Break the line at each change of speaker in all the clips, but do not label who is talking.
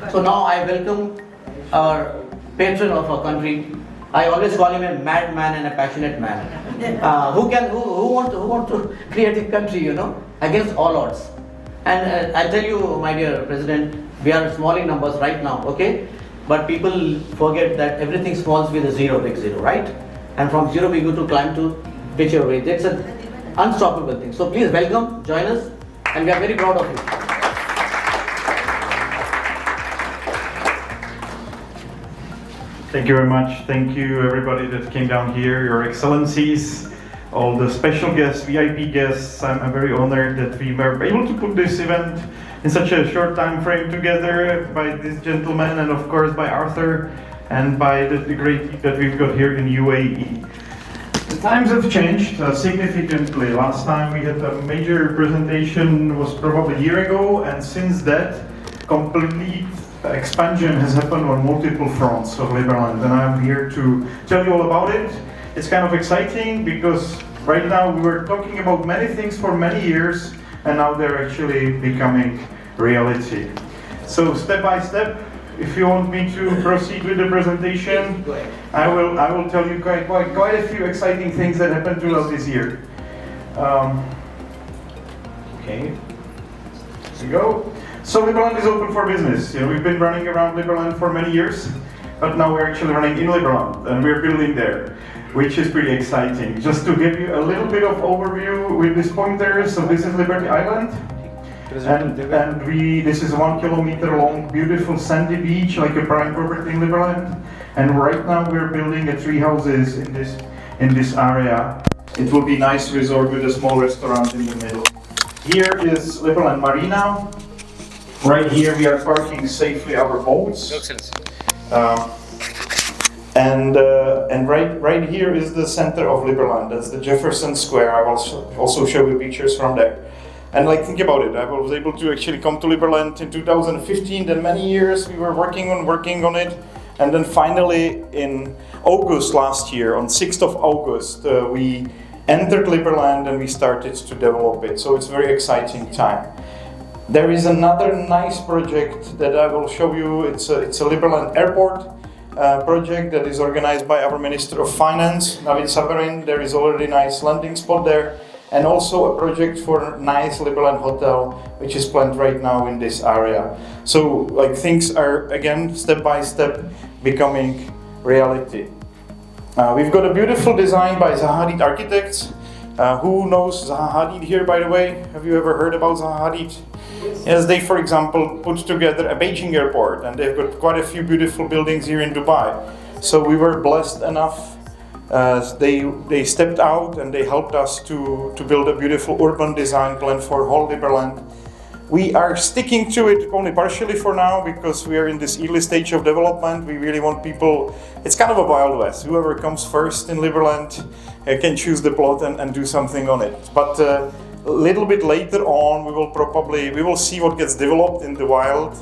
So now I welcome our patron of our country. I always call him a madman and a passionate man. Who want to create a country, against all odds. And I tell you, my dear President, we are small in numbers right now, okay? But people forget that everything small with a zero, big zero, right? And from zero we go to climb to whichever way. That's an unstoppable thing. So please welcome, join us, and we are very proud of you.
Thank you very much. Thank you everybody that came down here, Your Excellencies, all the special guests, VIP guests. I'm very honored that we were able to put this event in such a short time frame together by this gentleman and of course by Arthur and by the great team that we've got here in UAE. The times have changed significantly. Last time we had a major presentation was probably a year ago, and since that complete expansion has happened on multiple fronts of Liberland, and I'm here to tell you all about it. It's kind of exciting because right now we were talking about many things for many years, and now they're actually becoming reality. So step by step, if you want me to proceed with the presentation, I will tell you quite a few exciting things that happened throughout this year. Okay, here we go. So Liberland is open for business. We've been running around Liberland for many years, but now we're actually running in Liberland and we're building there, which is pretty exciting. Just to give you a little bit of overview with this pointer, so this is Liberty Island. And this is 1 kilometer long, beautiful sandy beach, like a prime property in Liberland. And right now we're building 3 houses in this area. It will be a nice resort with a small restaurant in the middle. Here is Liberland Marina. Right here we are parking safely our boats. And right here is the center of Liberland. That's the Jefferson Square. I will also show you pictures from there. And think about it, I was able to actually come to Liberland in 2015, then many years we were working on it, and then finally in August last year, on 6th of August, we entered Liberland and we started to develop it, so it's a very exciting time. There is another nice project that I will show you. It's a Liberland Airport project that is organized by our Minister of Finance, Navid Saverin. There is already a nice landing spot there. And also a project for a nice Liberland hotel, which is planned right now in this area. So things are, again, step by step becoming reality. We've got a beautiful design by Zaha Hadid Architects. Who knows Zaha Hadid here, by the way? Have you ever heard about Zaha Hadid? Yes, they, for example, put together a Beijing airport, and they've got quite a few beautiful buildings here in Dubai. So we were blessed enough. They stepped out and they helped us to build a beautiful urban design plan for whole Liberland. We are sticking to it only partially for now because we are in this early stage of development. We really want people, it's kind of a Wild West. Whoever comes first in Liberland can choose the plot and do something on it. But a little bit later on, we will see what gets developed in the wild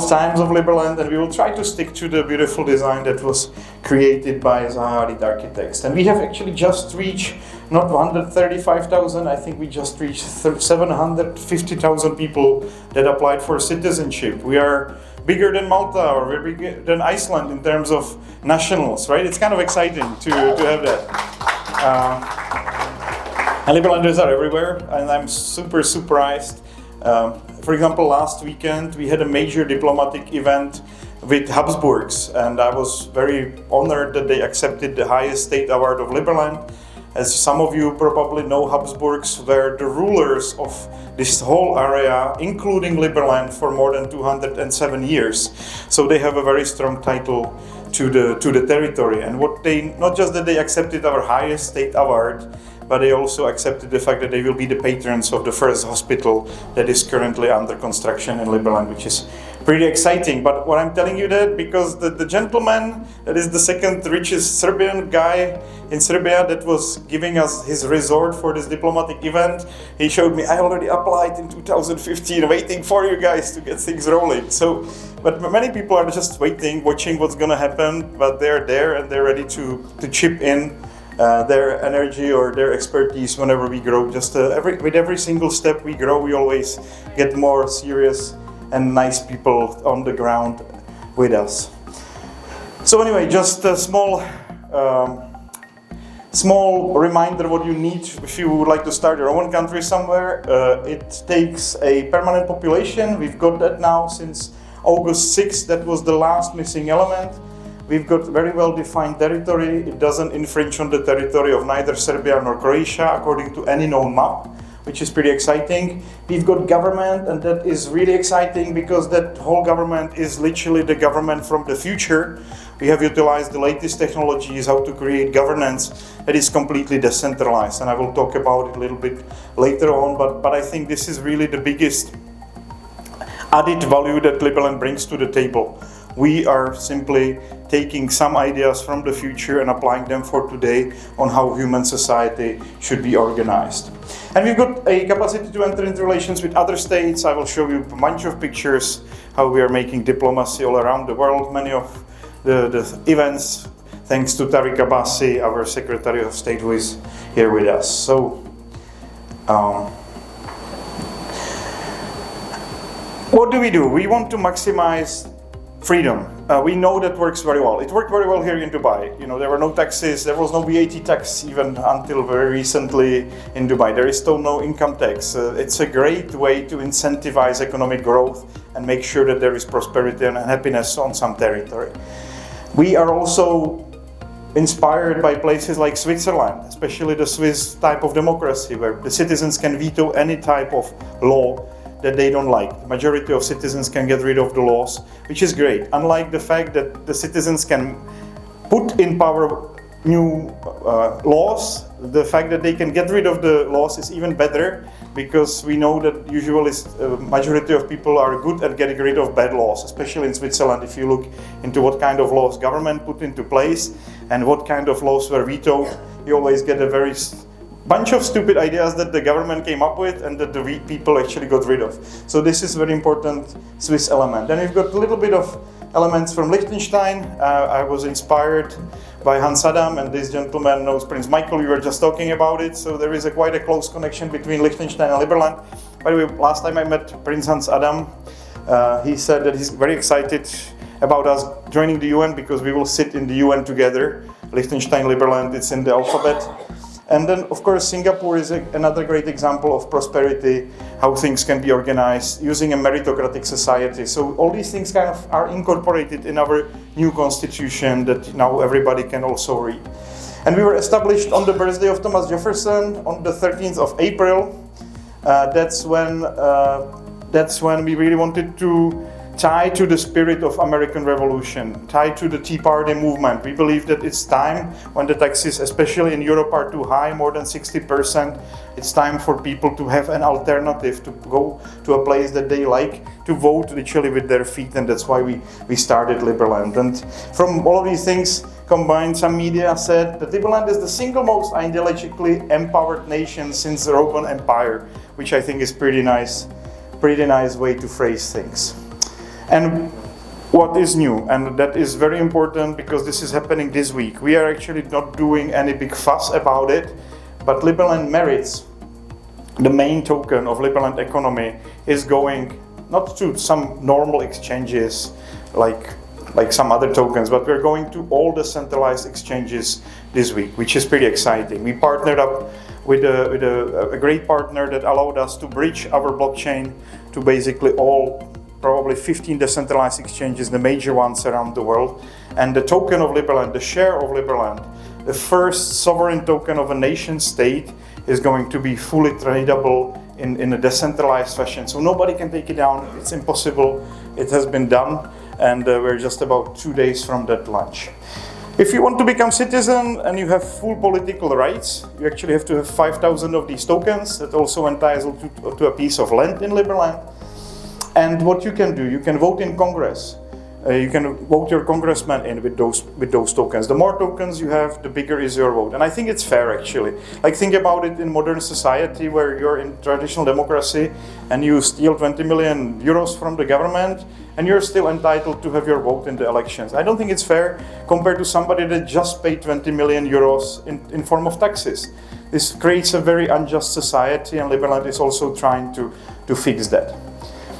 times of Liberland, and we will try to stick to the beautiful design that was created by Zaha Hadid Architects. And we have actually just reached not 135,000, I think we just reached 750,000 people that applied for citizenship. We are bigger than Malta or we're bigger than Iceland in terms of nationals, right? It's kind of exciting to have that. And Liberlanders are everywhere, and I'm super surprised. For example, last weekend we had a major diplomatic event with Habsburgs, and I was very honored that they accepted the highest state award of Liberland. As some of you probably know, Habsburgs were the rulers of this whole area, including Liberland, for more than 207 years. So they have a very strong title to the territory. And not just that they accepted our highest state award, but they also accepted the fact that they will be the patrons of the first hospital that is currently under construction in Liberland, which is pretty exciting. But what I'm telling you that because the gentleman that is the second richest Serbian guy in Serbia that was giving us his resort for this diplomatic event, he showed me, I already applied in 2015, waiting for you guys to get things rolling. So, but many people are just waiting, watching what's gonna happen, but they're there and they're ready to chip in their energy or their expertise whenever we grow. Just with every single step we grow, we always get more serious and nice people on the ground with us. So anyway, just a small reminder what you need if you would like to start your own country somewhere. It takes a permanent population. We've got that now since August 6th. That was the last missing element. We've got very well defined territory. It doesn't infringe on the territory of neither Serbia nor Croatia according to any known map, which is pretty exciting. We've got government, and that is really exciting because that whole government is literally the government from the future. We have utilized the latest technologies how to create governance that is completely decentralized, and I will talk about it a little bit later on, but I think this is really the biggest added value that Liberland brings to the table. We are simply taking some ideas from the future and applying them for today on how human society should be organized. And we've got a capacity to enter into relations with other states. I will show you a bunch of pictures how we are making diplomacy all around the world. Many of the events thanks to Tariq Abbasi, our Secretary of State, who is here with us. So, what do? We want to maximize freedom. We know that works very well. It worked very well here in Dubai. You know, there were no taxes, there was no VAT tax even until very recently in Dubai. There is still no income tax. It's a great way to incentivize economic growth and make sure that there is prosperity and happiness on some territory. We are also inspired by places like Switzerland, especially the Swiss type of democracy, where the citizens can veto any type of law that they don't like. The majority of citizens can get rid of the laws, which is great. Unlike the fact that the citizens can put in power new laws, the fact that they can get rid of the laws is even better, because we know that usually majority of people are good at getting rid of bad laws, especially in Switzerland. If you look into what kind of laws government put into place and what kind of laws were vetoed, you always get a very bunch of stupid ideas that the government came up with and that the people actually got rid of. So this is very important Swiss element. Then we've got a little bit of elements from Liechtenstein. I was inspired by Hans Adam, and this gentleman knows Prince Michael. We were just talking about it. So there is quite a close connection between Liechtenstein and Liberland. By the way, last time I met Prince Hans Adam, he said that he's very excited about us joining the UN because we will sit in the UN together. Liechtenstein, Liberland, it's in the alphabet. And then, of course, Singapore is another great example of prosperity, how things can be organized using a meritocratic society. So all these things kind of are incorporated in our new constitution that now everybody can also read. And we were established on the birthday of Thomas Jefferson on the 13th of April. That's when we really wanted to tie to the spirit of American Revolution, tie to the Tea Party movement. We believe that it's time, when the taxes, especially in Europe, are too high, more than 60%, it's time for people to have an alternative, to go to a place that they like, to vote literally with their feet, and that's why we started Liberland. And from all of these things combined, some media said that Liberland is the single most ideologically empowered nation since the Roman Empire, which I think is pretty nice way to phrase things. And what is new, and that is very important because this is happening this week. We are actually not doing any big fuss about it, but Liberland merits, the main token of Liberland economy, is going not to some normal exchanges like some other tokens, but we're going to all the centralized exchanges this week, which is pretty exciting. We partnered up with a great partner that allowed us to bridge our blockchain to basically all probably 15 decentralized exchanges, the major ones around the world. And the token of Liberland, the share of Liberland, the first sovereign token of a nation state, is going to be fully tradable in a decentralized fashion. So nobody can take it down, it's impossible. It has been done, and we're just about 2 days from that launch. If you want to become citizen and you have full political rights, you actually have to have 5,000 of these tokens that also entitle to a piece of land in Liberland. And what you can do, you can vote in Congress. You can vote your congressman in with those tokens. The more tokens you have, the bigger is your vote. And I think it's fair, actually. Like, think about it in modern society where you're in traditional democracy and you steal 20 million euros from the government and you're still entitled to have your vote in the elections. I don't think it's fair compared to somebody that just paid 20 million euros in form of taxes. This creates a very unjust society, and Liberland is also trying to fix that.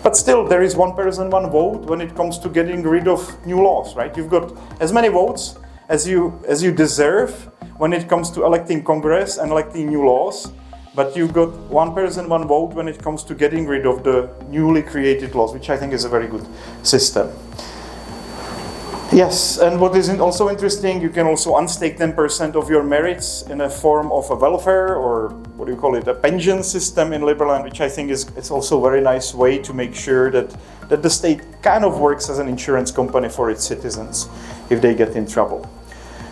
But still, there is one person, one vote when it comes to getting rid of new laws, right? You've got as many votes as you deserve when it comes to electing Congress and electing new laws, but you've got one person, one vote when it comes to getting rid of the newly created laws, which I think is a very good system. Yes, and what is also interesting, you can also unstake 10% of your merits in a form of a welfare, or what do you call it, a pension system in Liberland, which I think is also a very nice way to make sure that the state kind of works as an insurance company for its citizens if they get in trouble.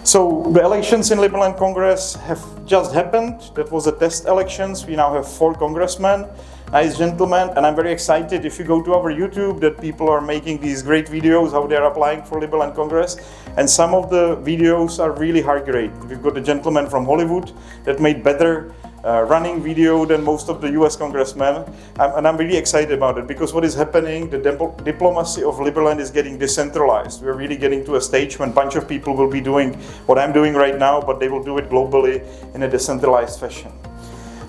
So the elections in Liberland Congress have just happened. That was a test elections. We now have 4 congressmen, nice gentlemen, and I'm very excited if you go to our YouTube that people are making these great videos how they're applying for Liberland Congress, and some of the videos are really high grade. We've got a gentleman from Hollywood that made better running video than most of the US congressmen, and I'm really excited about it because what is happening, the diplomacy of Liberland is getting decentralized. We're really getting to a stage when a bunch of people will be doing what I'm doing right now, but they will do it globally in a decentralized fashion.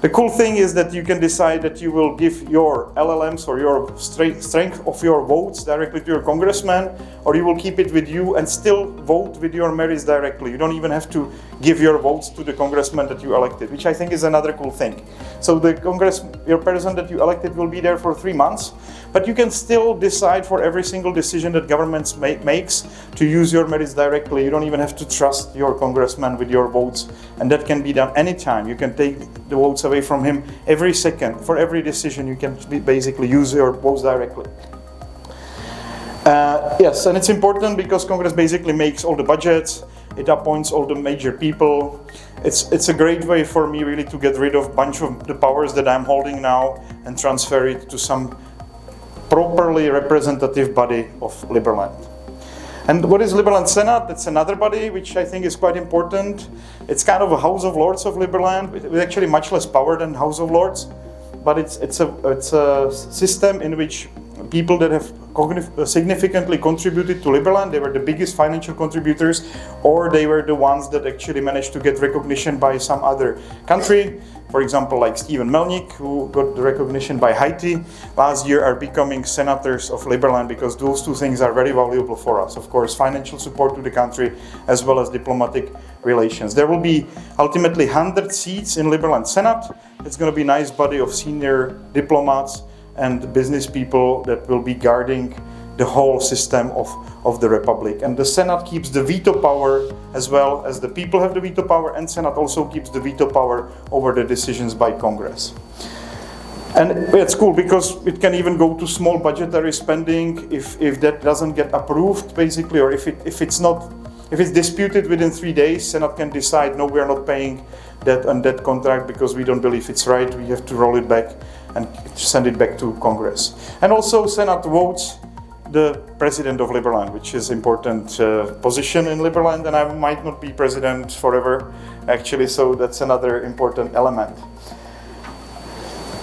The cool thing is that you can decide that you will give your LLMs or your strength of your votes directly to your congressman, or you will keep it with you and still vote with your merits directly. You don't even have to give your votes to the congressman that you elected, which I think is another cool thing. So your person that you elected will be there for 3 months, but you can still decide for every single decision that government makes to use your merits directly. You don't even have to trust your congressman with your votes, and that can be done anytime. You can take the votes away from him every second. For every decision, you can basically use your votes directly. Yes, and it's important because Congress basically makes all the budgets, it appoints all the major people. It's a great way for me really to get rid of a bunch of the powers that I'm holding now and transfer it to some properly representative body of Liberland. And what is Liberland Senate? That's another body which I think is quite important. It's kind of a House of Lords of Liberland, with actually much less power than House of Lords, but it's a system in which people that have significantly contributed to Liberland, they were the biggest financial contributors, or they were the ones that actually managed to get recognition by some other country. For example, like Stephen Melnick, who got the recognition by Haiti last year, are becoming senators of Liberland because those two things are very valuable for us. Of course, financial support to the country as well as diplomatic relations. There will be ultimately 100 seats in Liberland Senate. It's going to be a nice body of senior diplomats and business people that will be guarding the whole system of the Republic. And the Senate keeps the veto power as well as the people have the veto power, and Senate also keeps the veto power over the decisions by Congress. And it's cool because it can even go to small budgetary spending if that doesn't get approved, basically, or if it's disputed within 3 days, Senate can decide, no, we are not paying that and that contract because we don't believe it's right. We have to roll it back and send it back to Congress. And also Senate votes the president of Liberland, which is important position in Liberland, and I might not be president forever, actually, so that's another important element.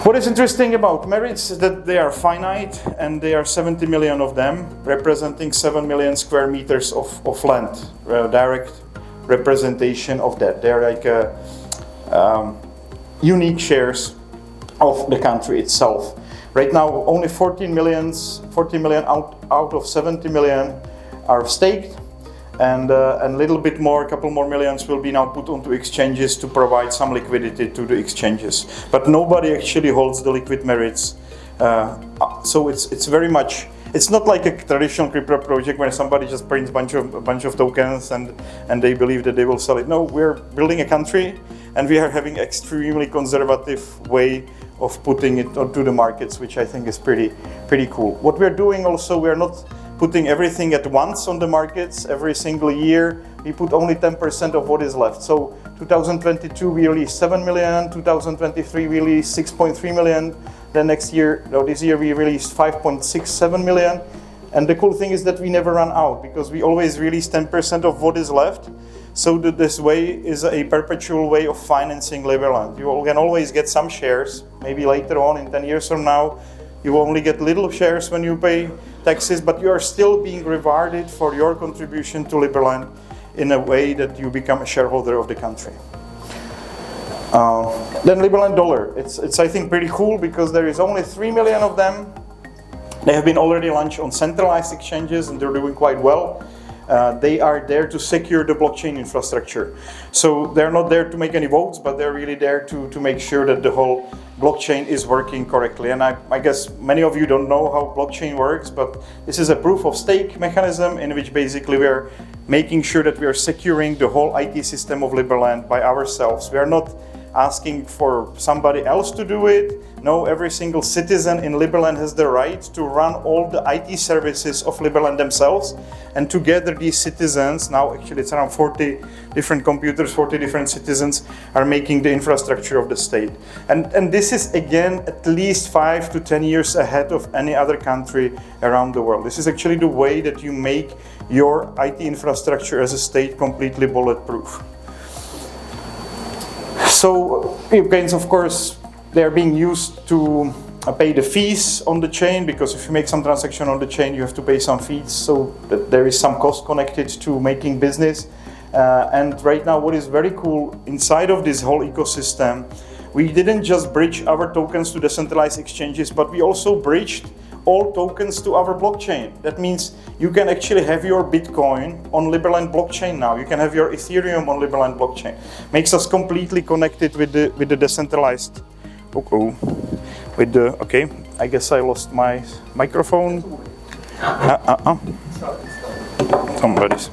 What is interesting about merits is that they are finite, and there are 70 million of them, representing 7 million square meters of land, direct representation of that. They're like unique shares of the country itself. Right now, only 40 million out of 70 million are staked, and a little bit more, a couple more millions will be now put onto exchanges to provide some liquidity to the exchanges. But nobody actually holds the liquid merits, so it's very much. It's not like a traditional crypto project where somebody just prints a bunch of tokens and they believe that they will sell it. No, we're building a country, and we are having extremely conservative way of putting it onto the markets, which I think is pretty cool. What we're doing also, we're not putting everything at once on the markets every single year. We put only 10% of what is left. So 2022 we released 7 million, 2023 we released 6.3 million, then this year we released 5.67 million. And the cool thing is that we never run out because we always release 10% of what is left. So this way is a perpetual way of financing Liberland. You can always get some shares, maybe later on in 10 years from now. You only get little shares when you pay taxes, but you are still being rewarded for your contribution to Liberland in a way that you become a shareholder of the country. Then Liberland dollar. It's I think pretty cool because there is only 3 million of them. They have been already launched on centralized exchanges and they're doing quite well. They are there to secure the blockchain infrastructure. So they're not there to make any votes, but they're really there to make sure that the whole blockchain is working correctly. And I guess many of you don't know how blockchain works, but this is a proof of stake mechanism in which basically we are making sure that we are securing the whole IT system of Liberland by ourselves. We are not asking for somebody else to do it. No, every single citizen in Liberland has the right to run all the IT services of Liberland themselves. And together these citizens, now actually it's around 40 different computers, 40 different citizens are making the infrastructure of the state. And this is again at least 5 to 10 years ahead of any other country around the world. This is actually the way that you make your IT infrastructure as a state completely bulletproof. So gains, of course, they are being used to pay the fees on the chain, because if you make some transaction on the chain, you have to pay some fees. So there is some cost connected to making business. And right now, what is very cool inside of this whole ecosystem, we didn't just bridge our tokens to decentralized exchanges, but we also bridged all tokens to our blockchain. That means you can actually have your Bitcoin on Liberland blockchain now. You can have your Ethereum on Liberland blockchain. Makes us completely connected with the decentralized. Okay, I guess I lost my microphone. Somebody's.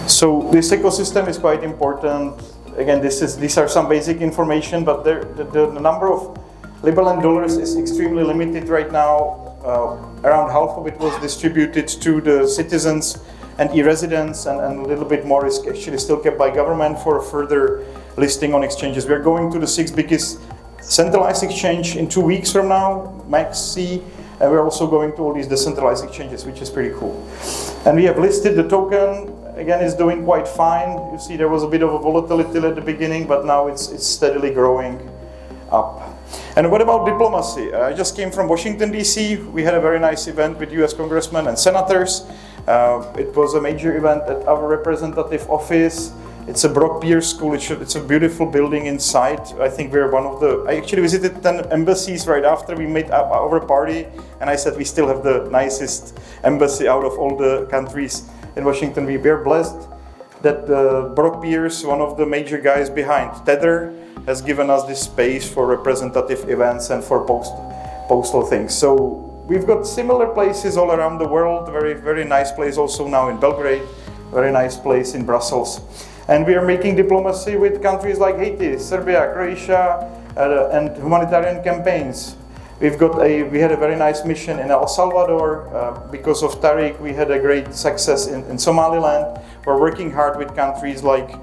So this ecosystem is quite important. Again, these are some basic information, but the number of Liberland dollars is extremely limited right now. Around half of it was distributed to the citizens and e-residents, and a little bit more is actually still kept by government for further listing on exchanges. We're going to the 6th biggest centralized exchange in 2 weeks from now, Max C, and we're also going to all these decentralized exchanges, which is pretty cool. And we have listed the token. Again, it's doing quite fine. You see there was a bit of a volatility at the beginning, but now it's steadily growing up. And what about diplomacy? I just came from Washington, D.C. We had a very nice event with US congressmen and senators. It was a major event at our representative office. It's a Brock Pierce School. It's a beautiful building inside. I think we're one of the... I actually visited 10 embassies right after we made our party. And I said we still have the nicest embassy out of all the countries in Washington. We are blessed that Brock Pierce, one of the major guys behind Tether, has given us this space for representative events and for postal things. So we've got similar places all around the world. Very, very nice place also now in Belgrade. Very nice place in Brussels. And we are making diplomacy with countries like Haiti, Serbia, Croatia, and humanitarian campaigns. We had a very nice mission in El Salvador. Because of Tariq, we had a great success in Somaliland. We're working hard with countries like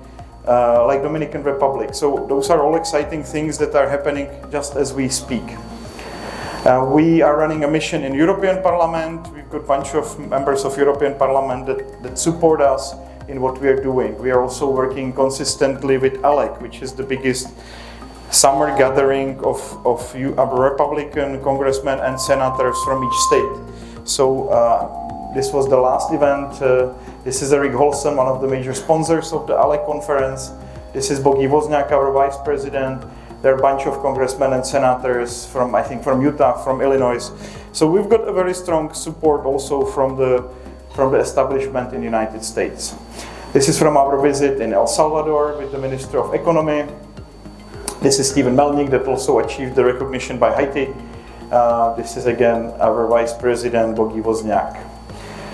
Dominican Republic. So those are all exciting things that are happening just as we speak. We are running a mission in European Parliament. We've got a bunch of members of European Parliament that support us in what we are doing. We are also working consistently with ALEC, which is the biggest summer gathering of Republican congressmen and senators from each state. So this was the last event. This is Eric Holson, one of the major sponsors of the ALEC conference. This is Bogi Wozniak, our vice president. There are a bunch of congressmen and senators from Utah, from Illinois. So we've got a very strong support also from the establishment in the United States. This is from our visit in El Salvador with the Minister of Economy. This is Stephen Melnik that also achieved the recognition by Haiti. This is again our Vice President Bogi Wozniak.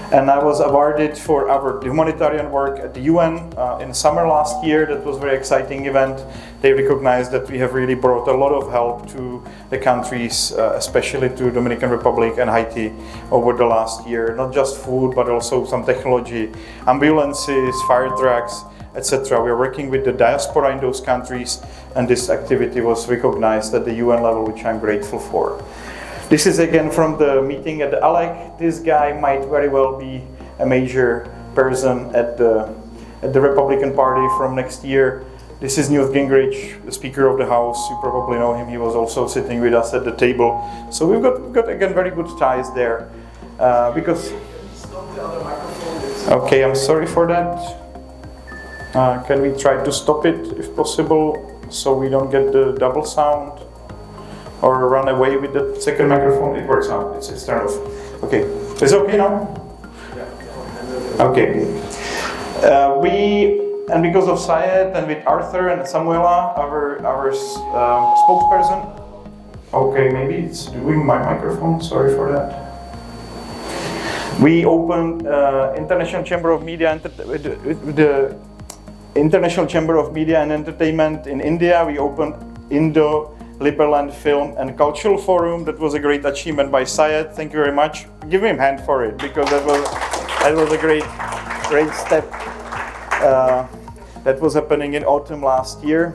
And I was awarded for our humanitarian work at the UN in summer last year. That was a very exciting event. They recognized that we have really brought a lot of help to the countries, especially to Dominican Republic and Haiti over the last year. Not just food, but also some technology, ambulances, fire trucks, etc. We are working with the diaspora in those countries, and this activity was recognized at the UN level, which I'm grateful for. This is again from the meeting at the ALEC. This guy might very well be a major person at the Republican Party from next year. This is Newt Gingrich, the Speaker of the House. You probably know him. He was also sitting with us at the table. So we've got again very good ties there. Because okay, I'm sorry for that. Can we try to stop it if possible, so we don't get the double sound? or run away with the second microphone. It works now. It's turned off. Okay. Is it okay now? Okay. And because of Syed and with Arthur and Samuela, our spokesperson. Okay, maybe it's doing my microphone. Sorry for that. We opened International Chamber of Media and the International Chamber of Media and Entertainment in India. We opened Indo Liberland Film and Cultural Forum. That was a great achievement by Syed. Thank you very much. Give him a hand for it, because that was a great step. That was happening in autumn last year.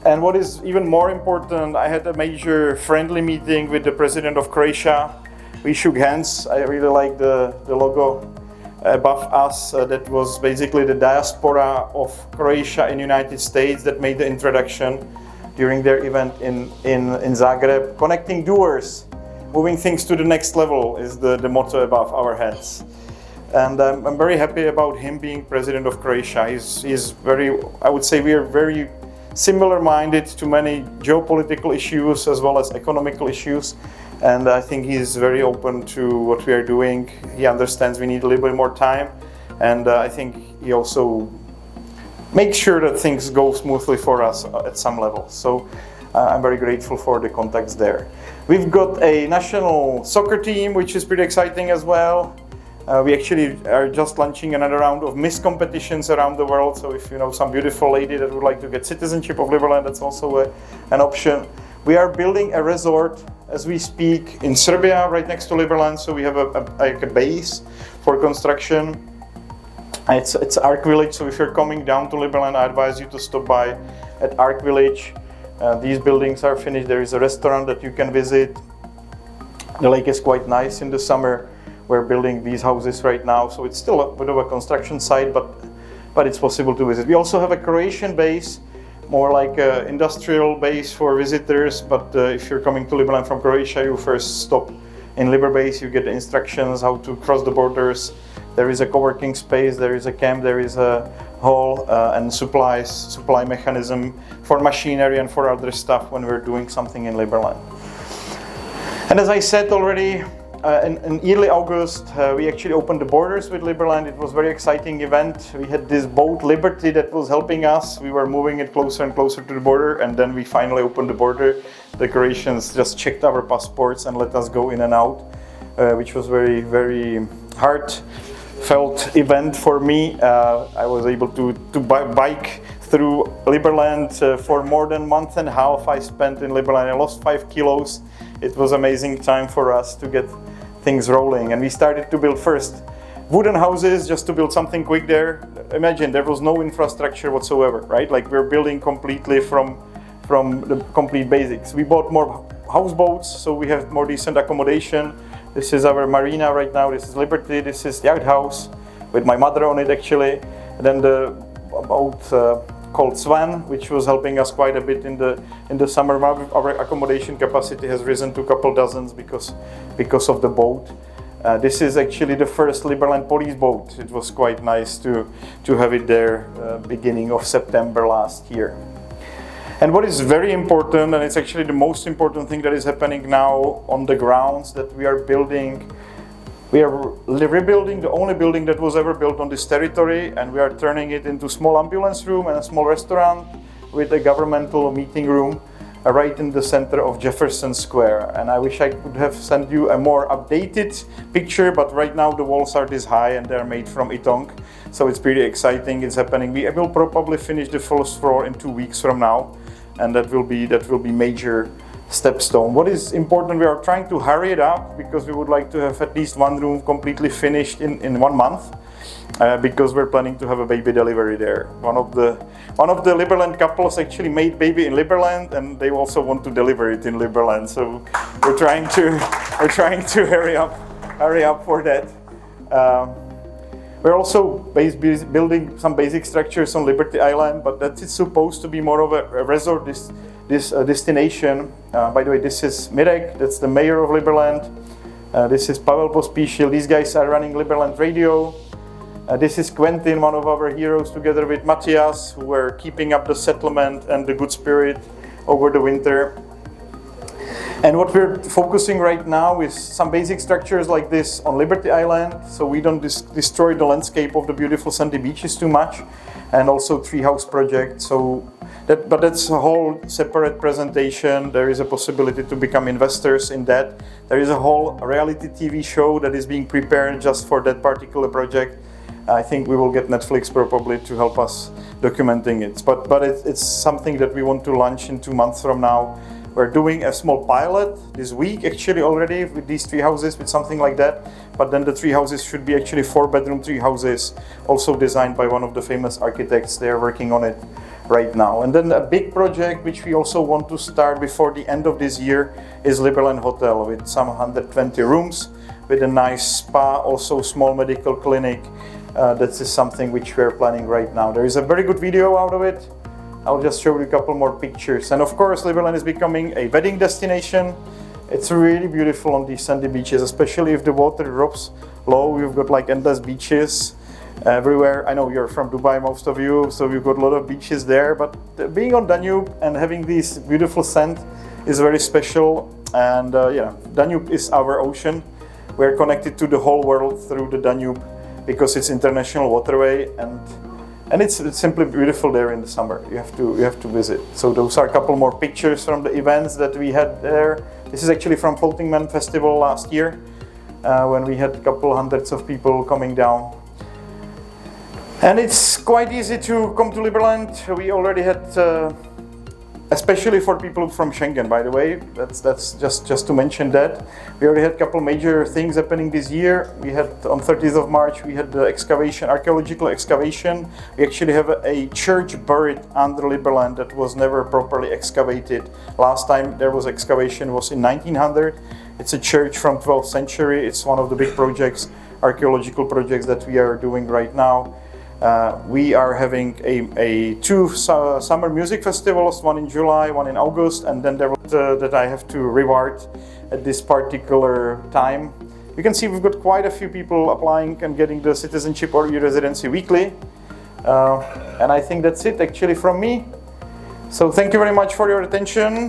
And what is even more important, I had a major friendly meeting with the president of Croatia. We shook hands. I really like the logo above us. That was basically the diaspora of Croatia in the United States that made the introduction during their event in Zagreb. Connecting doors, moving things to the next level is the motto above our heads. And I'm very happy about him being president of Croatia. He's very, I would say we are very similar-minded to many geopolitical issues as well as economical issues. And I think he's very open to what we are doing. He understands we need a little bit more time. And I think he also makes sure that things go smoothly for us at some level. So I'm very grateful for the contacts there. We've got a national soccer team, which is pretty exciting as well. We actually are just launching another round of Miss competitions around the world. So if you know some beautiful lady that would like to get citizenship of Liberland, that's also an option. We are building a resort as we speak in Serbia, right next to Liberland. So we have a base for construction. It's Ark Village. So if you're coming down to Liberland, I advise you to stop by at Ark Village. These buildings are finished. There is a restaurant that you can visit. The lake is quite nice in the summer. We're building these houses right now, so it's still a bit of a construction site, but it's possible to visit. We also have a Croatian base, more like an industrial base for visitors, but if you're coming to Liberland from Croatia, you first stop in Liberbase, you get the instructions how to cross the borders. There is a co-working space, there is a camp, there is a hall and supply mechanism for machinery and for other stuff when we're doing something in Liberland. And as I said already, in early August, we actually opened the borders with Liberland. It was a very exciting event. We had this boat, Liberty, that was helping us. We were moving it closer and closer to the border, and then we finally opened the border. The Croatians just checked our passports and let us go in and out, which was very, very heartfelt event for me. I was able to bike through Liberland for more than a month and a half. I spent in Liberland. I lost 5 kilos. It was an amazing time for us to get things rolling, and we started to build first wooden houses just to build something quick there. Imagine there was no infrastructure whatsoever, right? Like we're building completely from the complete basics. We bought more houseboats, so we have more decent accommodation. This is our marina right now. This is Liberty. This is the outhouse with my mother on it actually. And then the boat called Swan, which was helping us quite a bit in the summer. Our accommodation capacity has risen to a couple dozens because of the boat. This is actually the first Liberland police boat. It was quite nice to have it there beginning of September last year. And what is very important, and it's actually the most important thing that is happening now on the grounds, that we are building. We are rebuilding the only building that was ever built on this territory, and we are turning it into a small ambulance room and a small restaurant with a governmental meeting room right in the center of Jefferson Square. And I wish I could have sent you a more updated picture, but right now the walls are this high and they're made from Itong. So it's pretty exciting, it's happening. We will probably finish the first floor in 2 weeks from now, and that will be major stepstone. What is important, we are trying to hurry it up because we would like to have at least one room completely finished in 1 month, because we're planning to have a baby delivery there. One of the Liberland couples actually made baby in Liberland, and they also want to deliver it in Liberland. So we're trying to hurry up for that. We're also building some basic structures on Liberty Island, but that is supposed to be more of a resort this destination. By the way, this is Mirek, that's the mayor of Liberland. This is Pavel Pospíšil. These guys are running Liberland Radio. This is Quentin, one of our heroes, together with Matthias, who were keeping up the settlement and the good spirit over the winter. And what we're focusing right now is some basic structures like this on Liberty Island, so we don't destroy the landscape of the beautiful sandy beaches too much, and also treehouse project. But that's a whole separate presentation. There is a possibility to become investors in that. There is a whole reality TV show that is being prepared just for that particular project. I think we will get Netflix probably to help us documenting it. But it's something that we want to launch in 2 months from now. We're doing a small pilot this week actually already with these tree houses, with something like that. But then the tree houses should be actually 4-bedroom tree houses, also designed by one of the famous architects. They're working on it right now. And then a big project which we also want to start before the end of this year is Liberland Hotel with some 120 rooms, with a nice spa, also small medical clinic. That is something which we're planning right now. There is a very good video out of it. I'll just show you a couple more pictures. And of course, Liberland is becoming a wedding destination. It's really beautiful on these sandy beaches, especially if the water drops low. We've got like endless beaches everywhere. I know you're from Dubai, most of you, so we've got a lot of beaches there. But being on Danube and having this beautiful sand is very special. And Danube is our ocean. We're connected to the whole world through the Danube because it's international waterway, and it's simply beautiful there in the summer. You have to visit. So those are a couple more pictures from the events that we had there. This is actually from Floating Man Festival last year, when we had a couple hundreds of people coming down. And it's quite easy to come to Liberland. We already had, especially for people from Schengen, by the way, that's just to mention that. We already had a couple major things happening this year. We had on 30th of March, we had the excavation, archaeological excavation. We actually have a church buried under Liberland that was never properly excavated. Last time there was excavation was in 1900. It's a church from 12th century. It's one of the big projects, archaeological projects that we are doing right now. We are having two summer music festivals, one in July, one in August, and then there was that I have to reward at this particular time. You can see we've got quite a few people applying and getting the citizenship or E-Residency weekly. And I think that's it actually from me. So thank you very much for your attention.